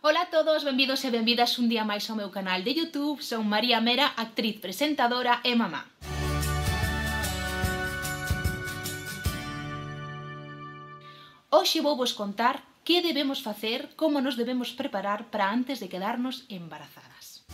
Ola a todos, benvidos e benvidas un día máis ao meu canal de YouTube. Son María Mera, actriz, presentadora e mamá. Hoxe vou vos contar que debemos facer, como nos debemos preparar para antes de quedarnos embarazadas.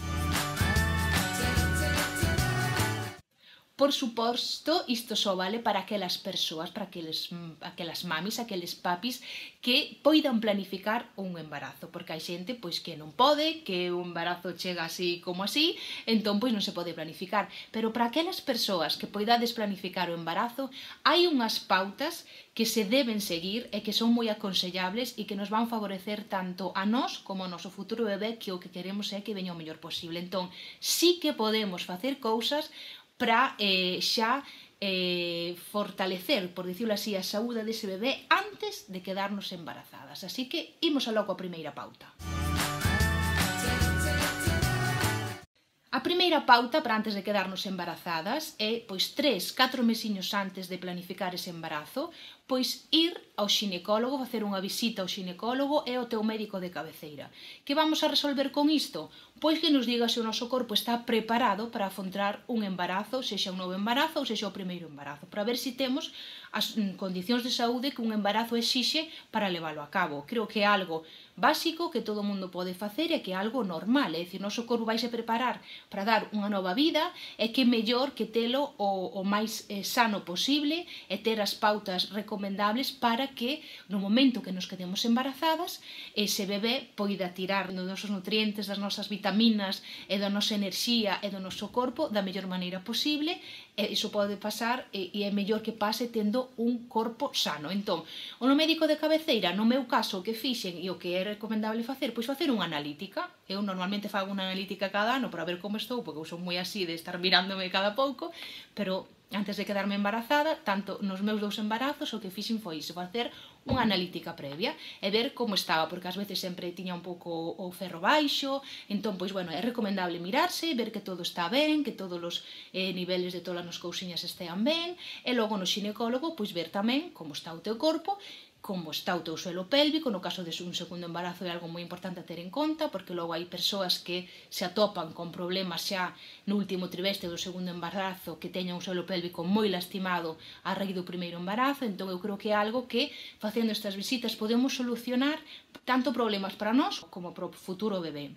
Por suposto, isto só vale para aquelas persoas, para aquelas mamis, aqueles papis que poidan planificar un embarazo, porque hai xente pois que non pode, que o embarazo chega así como así, entón pois non se pode planificar. Pero para aquelas persoas que poidades planificar o embarazo, hai unhas pautas que se deben seguir e que son moi aconsellables e que nos van favorecer tanto a nós como ao noso futuro bebé, que o que queremos é que veña o mellor posible. Entón, sí que podemos facer cousas para xa fortalecer, por dicirlo así, a saúde dese bebé antes de quedarnos embarazadas. Así que imos aló coa primeira pauta. A primeira pauta para antes de quedarnos embarazadas é, pois, 3-4 mesiños antes de planificar ese embarazo, pois ir ao xinecólogo, facer unha visita ao xinecólogo e ao teu médico de cabeceira. Que vamos a resolver con isto? Pois que nos diga se o noso corpo está preparado para afrontar un embarazo, sexa un novo embarazo ou sexa o primeiro embarazo, para ver se temos as condicións de saúde que un embarazo exixe para leválo a cabo. Creo que é algo básico que todo o mundo pode facer e que é algo normal, é dicir, o noso corpo vai se preparar para dar unha nova vida e que mellor que telo o máis sano posible e ter as pautas recomendables para que no momento que nos quedemos embarazadas ese bebé poida tirar dos nosos nutrientes, das nosas vitaminas e da nosa enerxía e do noso corpo da mellor maneira posible. E iso pode pasar e é mellor que pase tendo un corpo sano. Entón, o médico de cabeceira, no meu caso, o que fixen e o que é recomendable facer, pois facer unha analítica. Eu normalmente fago unha analítica cada ano para ver como estou, porque eu son moi así de estar mirándome cada pouco, pero antes de quedarme embarazada, tanto nos meus 2 embarazos, o que fixen foi iso, facer unha analítica previa e ver como estaba, porque ás veces sempre tiña un pouco o ferro baixo, entón, pois, bueno, é recomendable mirarse, ver que todo está ben, que todos os niveles de todas as cousiñas estean ben, e logo no xinecólogo, pois, ver tamén como está o teu corpo, como está o teu suelo pélvico. No caso de un segundo embarazo é algo moi importante a ter en conta, porque logo hai persoas que se atopan con problemas xa no último trimestre do segundo embarazo, que teñan un suelo pélvico moi lastimado a raíz do primeiro embarazo. Entón eu creo que é algo que, facendo estas visitas, podemos solucionar tanto problemas para nós como para o futuro bebé.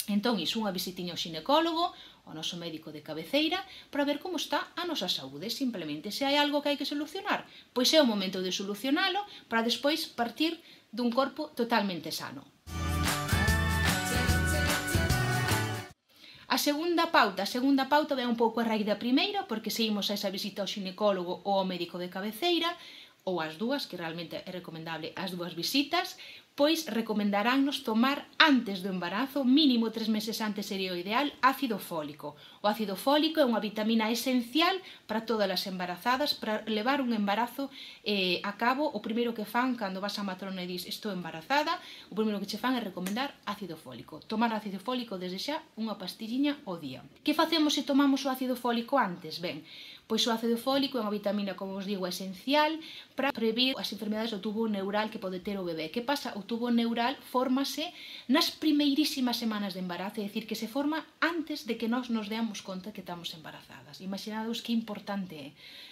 Entón, iso, unha visitiña ao xinecólogo, ao noso médico de cabeceira, para ver como está a nosa saúde. Simplemente, se hai algo que hai que solucionar, pois é o momento de solucionalo para despois partir dun corpo totalmente sano. A segunda pauta ven un pouco a raíz da primeira, porque se imos a esa visita ao xinecólogo ou ao médico de cabeceira, ou as dúas, que realmente é recomendable as dúas visitas, pois recomendaránnos tomar antes do embarazo, mínimo 3 meses antes sería o ideal, ácido fólico. O ácido fólico é unha vitamina esencial para todas as embarazadas, para levar un embarazo a cabo. O primeiro que fan cando vas a matrona e dis estou embarazada, o primeiro que che fan é recomendar ácido fólico. Tomar ácido fólico desde xa unha pastilliña ao día. Que facemos se tomamos o ácido fólico antes? Ben, pois o ácido fólico é unha vitamina, como vos digo, esencial para previr as enfermedades do tubo neural que pode ter o bebé. Que pasa? O tubo neural fórmase nas primeirísimas semanas de embarazo, é dicir, que se forma antes de que nós nos deamos conta que estamos embarazadas. Imaginados que importante é.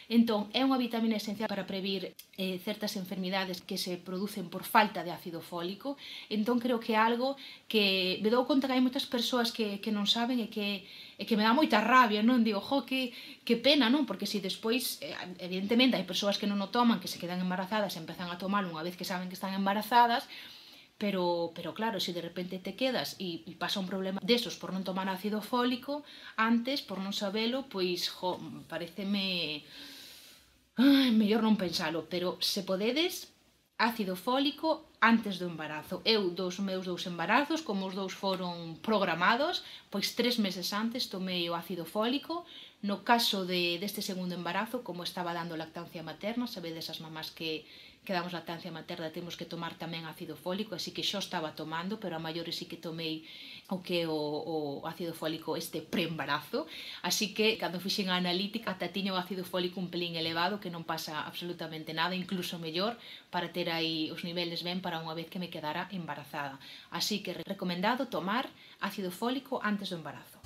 Entón, é unha vitamina esencial para previr certas enfermidades que se producen por falta de ácido fólico. Entón, creo que é algo que me dou conta que hai moitas persoas que non saben e que me dá moita rabia, non? Digo, que pena, non? Porque se despois, evidentemente, hai persoas que non o toman, que se quedan embarazadas e empezan a tomalo unha vez que saben que están embarazadas, pero claro, se de repente te quedas e pasa un problema desos por non tomar ácido fólico antes, por non sabelo, pois, pareceme mellor non pensalo, pero se podedes, ácido fólico antes do embarazo. Eu, dos meus 2 embarazos, como os 2 foron programados, pois 3 meses antes tomei o ácido fólico. No caso deste segundo embarazo, como estaba dando lactancia materna, sabedes as mamás que que damos lactancia materna temos que tomar tamén ácido fólico, así que xo estaba tomando, pero a maiores sí que tomei o que o ácido fólico pre-embarazo, así que cando fixen a analítica ata tiña o ácido fólico un pelín elevado, que non pasa absolutamente nada, incluso mellor, para ter aí os niveles ben para unha vez que me quedara embarazada. Así que recomendado tomar ácido fólico antes do embarazo.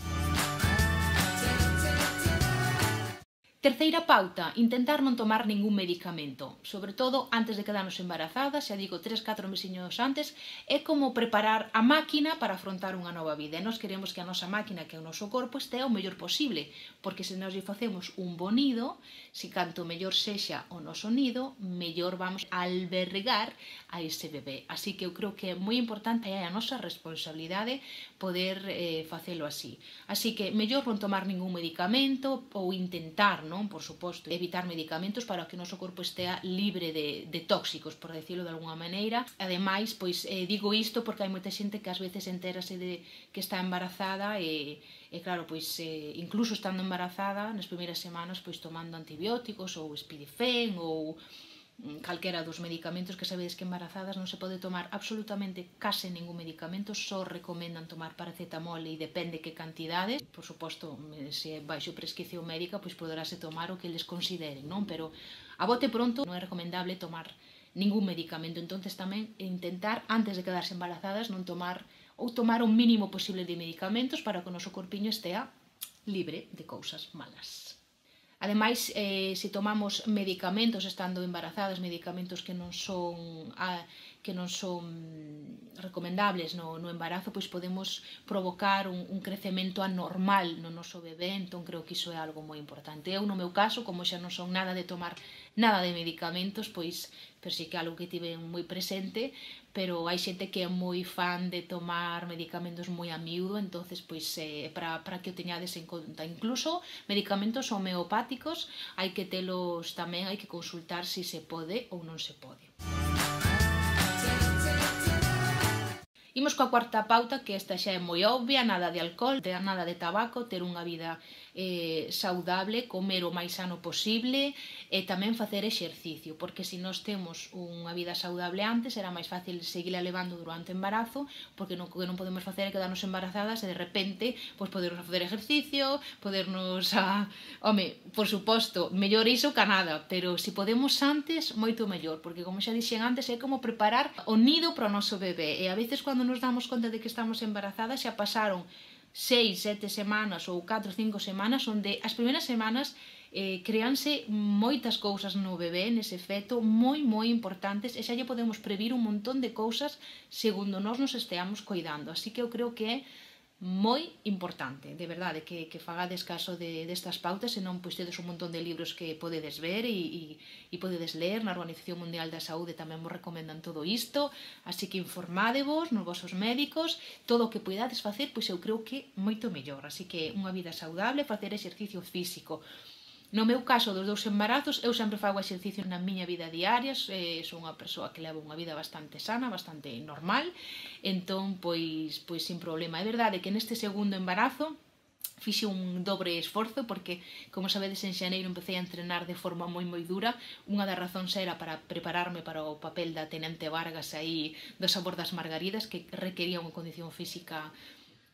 Terceira pauta, intentar non tomar ningún medicamento, sobre todo antes de quedarnos embarazadas, xa digo 3-4 mesiños antes, é como preparar a máquina para afrontar unha nova vida. E nós queremos que a nosa máquina, que é o noso corpo, estea o mellor posible, porque se nós lle facemos un bo nido, se canto mellor sexa o noso nido, mellor vamos a albergar a ese bebé. Así que eu creo que é moi importante e é a nosa responsabilidade poder facelo así. Así que mellor non tomar ningún medicamento ou intentar, non, por suposto, evitar medicamentos para que o noso corpo estea libre de tóxicos, por decirlo de alguna maneira. Ademais, pois digo isto porque hai moita xente que ás veces entérase de que está embarazada e claro, pois incluso estando embarazada, nas primeiras semanas, pois tomando antibióticos ou Spidifen ou calquera dos medicamentos que sabedes que embarazadas non se pode tomar absolutamente case ningún medicamento, só recomendan tomar paracetamol e depende que cantidade. Por suposto, se é baixo prescripción médica, pois poderase tomar o que eles consideren, non? Pero a bote pronto non é recomendable tomar ningún medicamento, entonces tamén intentar, antes de quedarse embarazadas, non tomar ou tomar o mínimo posible de medicamentos para que o noso corpiño estea libre de cousas malas. Ademais, se tomamos medicamentos estando embarazadas, medicamentos que non son recomendables no embarazo, pois podemos provocar un crecemento anormal no noso bebé, entón creo que iso é algo moi importante. Eu, no meu caso, como xa non son nada de tomar nada de medicamentos, pois sí que é algo que tive moi presente, pero hai xente que é moi fan de tomar medicamentos moi a miúdo, entonces pois para que o teñades en conta. Incluso medicamentos homeopáticos hai que telos tamén, hai que consultar se se pode ou non se pode. Imos coa cuarta pauta, que esta xa é moi obvia, nada de alcohol, nada de tabaco, ter unha vida saudable, comer o máis sano posible e tamén facer exercicio, porque se nós temos unha vida saudable antes será máis fácil seguirla levando durante o embarazo, porque o que non podemos facer é quedarnos embarazadas e de repente pois podernos facer exercicio, podernos home, por suposto, mellor iso que nada, pero se podemos antes, moito mellor, porque como xa dixen antes, é como preparar o nido para o noso bebé, e a veces cando nos damos conta de que estamos embarazadas xa pasaron 6, 7 semanas ou 4, 5 semanas, onde as primeiras semanas créanse moitas cousas no bebé, nese feto, moi importantes, e xa lle podemos previr un montón de cousas segundo nós nos esteamos coidando. Así que eu creo que é moi importante, de verdade, que fagades caso destas pautas, senón pois tedes un montón de libros que podedes ver e podedes ler. Na Organización Mundial da Saúde tamén vos recomendan todo isto, así que informadevos nos vosos médicos, todo o que poidades facer, pois eu creo que moito mellor. Así que unha vida saudable, facer exercicio físico. No meu caso dos 2 embarazos, eu sempre fago exercicio na miña vida diaria, sou unha persoa que leva unha vida bastante sana, bastante normal, entón, pois sin problema. É verdade que neste segundo embarazo fixe un dobre esforzo, porque, como sabedes, en xaneiro empecé a entrenar de forma moi dura. Unha das razóns era para prepararme para o papel da Tenente Vargas aí do Sabor das Margaridas, que requería unha condición física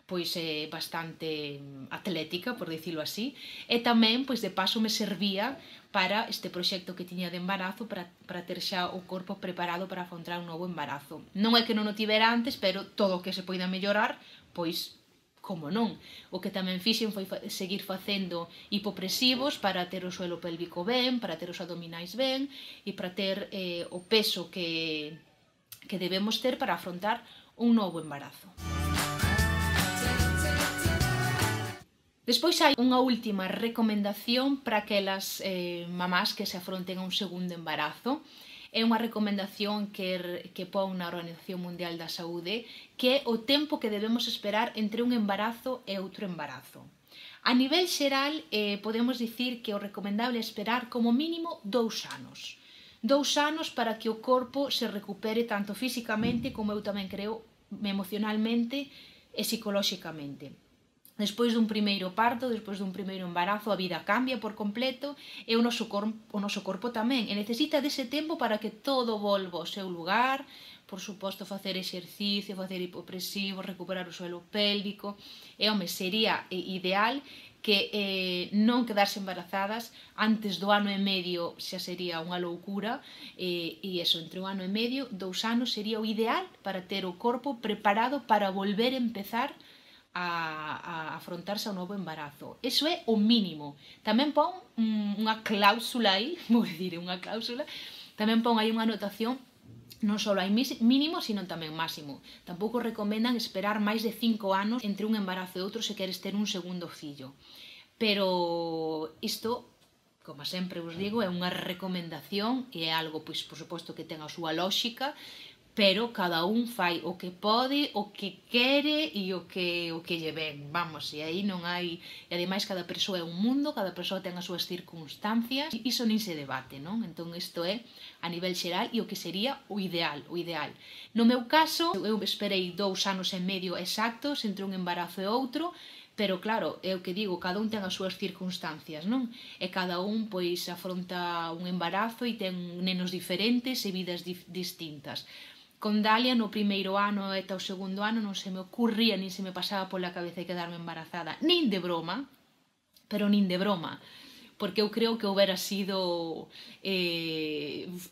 pois bastante atlética, por dicilo así, e tamén, pois de paso, me servía para este proxecto que tiña de embarazo, para ter xa o corpo preparado para afrontar un novo embarazo. Non é que non o tivera antes, pero todo o que se poida mellorar, pois, como non. O que tamén fixen foi seguir facendo hipopresivos para ter o suelo pélvico ben, para ter os abdominais ben, e para ter o peso que debemos ter para afrontar un novo embarazo. Despois hai unha última recomendación para aquelas mamás que se afronten a un segundo embarazo. É unha recomendación que pon na Organización Mundial da Saúde, que é o tempo que debemos esperar entre un embarazo e outro embarazo. A nivel xeral, podemos dicir que o recomendable é esperar como mínimo 2 anos. 2 anos para que o corpo se recupere tanto físicamente como eu tamén creo emocionalmente e psicolóxicamente. Despois dun primeiro parto, despois dun primeiro embarazo, a vida cambia por completo e o noso corpo tamén. E necesita dese tempo para que todo volva ao seu lugar, por suposto facer exercicio, facer hipopresivo, recuperar o suelo pélvico. E, home, sería ideal que non quedarse embarazadas antes do ano e medio, xa sería unha loucura, e eso, entre un ano e medio, 2 anos sería o ideal para ter o corpo preparado para volver a empezar a afrontarse ao novo embarazo. Eso é o mínimo. Tamén pon unha cláusula aí, vou dicir, unha cláusula, tamén pon aí unha anotación, non só hai mínimo, sino tamén máximo. Tampouco recomendan esperar máis de 5 anos entre un embarazo e outro se queres ter un segundo fillo. Pero isto, como sempre vos digo, é unha recomendación e é algo, pois, por suposto, que ten a súa lógica, pero cada un fai o que pode, o que quere e o que lle ven. Vamos, e aí non hai... E ademais cada persoa é un mundo, cada persoa ten as súas circunstancias, e iso nin se debate, non? Entón isto é a nivel xeral e o que sería o ideal, o ideal. No meu caso, eu esperei 2 anos e medio exactos entre un embarazo e outro, pero claro, é o que digo, cada un ten as súas circunstancias, non? E cada un, pois, afronta un embarazo e ten nenos diferentes e vidas distintas. Con Dalia, no primeiro ano e ata o segundo ano, non se me ocurría, nin se me pasaba pola cabeza quedarme embarazada, nin de broma, pero nin de broma, porque eu creo que houbera sido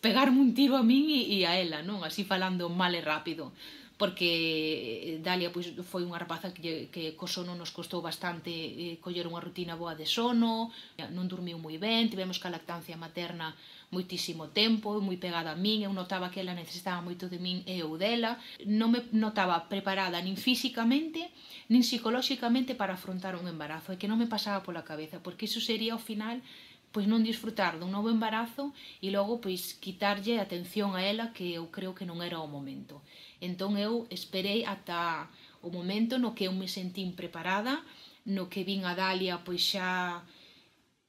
pegarme un tiro a min e a ela, non? Así falando mal e rápido, porque Dalia pois, foi unha rapaza que co sono nos costou bastante coller unha rutina boa de sono, non dormiu moi ben, tivemos ca lactancia materna moitísimo tempo, moi pegada a min, eu notaba que ela necesitaba moito de min e eu dela, non me notaba preparada nin físicamente, nin psicolóxicamente para afrontar un embarazo, e que non me pasaba pola cabeza, porque iso sería ao final pois non disfrutar dun novo embarazo e logo pois quitarlle atención a ela que eu creo que non era o momento. Entón eu esperei ata o momento no que eu me sentín preparada, no que vin a Dalia pois xa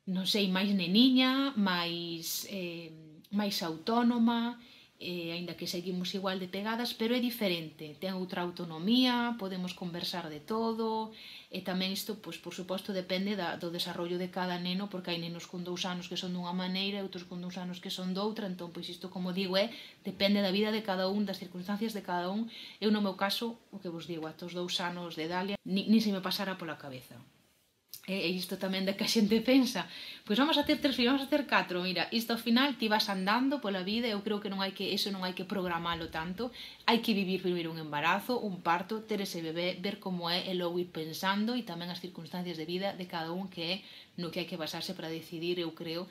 non sei, máis neniña, máis autónoma, aínda que seguimos igual de pegadas, pero é diferente, ten outra autonomía, podemos conversar de todo, e tamén isto, pois, por suposto, depende do desarrollo de cada neno, porque hai nenos con 2 anos que son dunha maneira e outros con 2 anos que son doutra, entón, pois, isto, como digo, depende da vida de cada un, das circunstancias de cada un. Eu, no meu caso, o que vos digo, ata os 2 anos de Dalia, nin se me pasara pola cabeza. E isto tamén de que a xente pensa, pois vamos a ter 3 fillos, vamos a ter 4, mira, isto ao final ti vas andando pola vida, eu creo que eso non hai que programalo tanto, hai que vivir primeiro un embarazo, un parto, ter ese bebé, ver como é e logo ir pensando, e tamén as circunstancias de vida de cada un, que é no que hai que basarse para decidir, eu creo,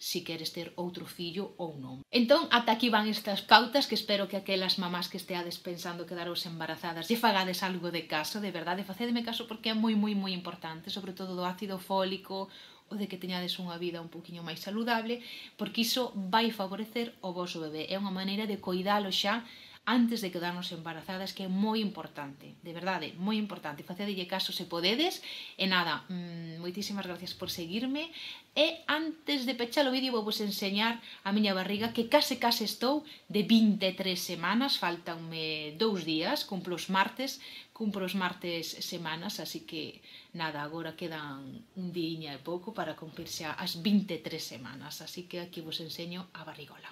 si queres ter outro fillo ou non. Entón, ata aquí van estas pautas que espero que aquelas mamás que esteades pensando quedaros embarazadas lle fagades algo de caso, de verdade, facedeme caso porque é moi, moi, moi importante, sobre todo do ácido fólico, o de que teñades unha vida un poquinho máis saludable, porque iso vai favorecer o voso bebé. É unha maneira de coidalo xa antes de quedarnos embarazadas, que é moi importante, de verdade, moi importante. Facedelle caso se podedes, e nada, moitísimas gracias por seguirme, e antes de pechar o vídeo vou vos enseñar a miña barriga, que case estou de 23 semanas, faltanme 2 días, cumpro os martes semanas, así que nada, agora quedan un diña e pouco para cumplir xa as 23 semanas, así que aquí vos enseño a barrigola.